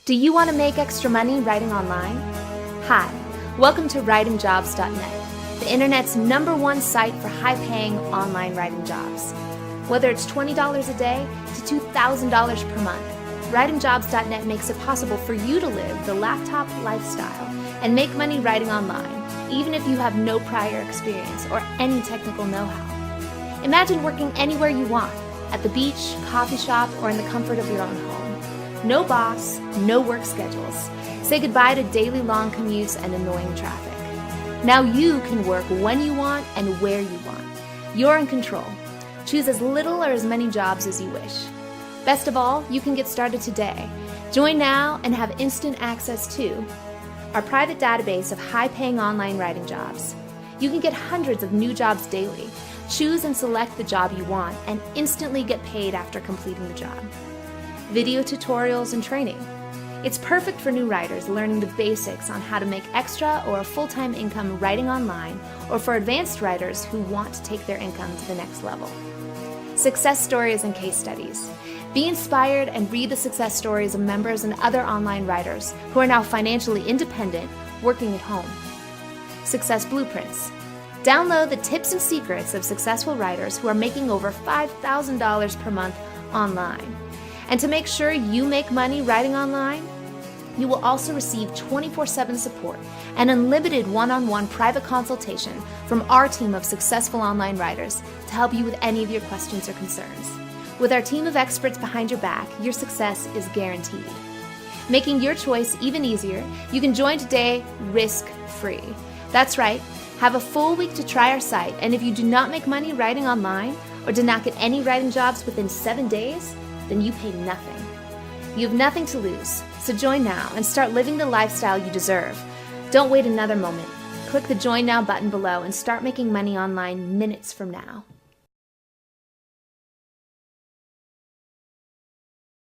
Do you want to make extra money writing online? Hi, welcome to writingjobs.net, the internet's #1 site for high-paying online writing jobs. Whether it's $20 a day to $2,000 per month, writingjobs.net makes it possible for you to live the laptop lifestyle and make money writing online, even if you have no prior experience or any technical know-how. Imagine working anywhere you want, at the beach, coffee shop, or in the comfort of your own home. No boss, no work schedules. Say goodbye to daily long commutes and annoying traffic. Now you can work when you want and where you want. You're in control. Choose as little or as many jobs as you wish. Best of all, you can get started today. Join now and have instant access to our private database of high-paying online writing jobs. You can get hundreds of new jobs daily. Choose and select the job you want and instantly get paid after completing the job. Video tutorials and training. It's perfect for new writers learning the basics on how to make extra or a full-time income writing online, or for advanced writers who want to take their income to the next level. Success stories and case studies. Be inspired and read the success stories of members and other online writers who are now financially independent, working at home. Success blueprints. Download the tips and secrets of successful writers who are making over $5,000 per month online. And to make sure you make money writing online, you will also receive 24/7 support and unlimited one-on-one private consultation from our team of successful online writers to help you with any of your questions or concerns. With our team of experts behind your back, your success is guaranteed. Making your choice even easier, you can join today risk-free. That's right, have a full week to try our site, and if you do not make money writing online or did not get any writing jobs within 7 days, then you pay nothing. You have nothing to lose, so join now and start living the lifestyle you deserve. Don't wait another moment. Click the Join Now button below and start making money online minutes from now.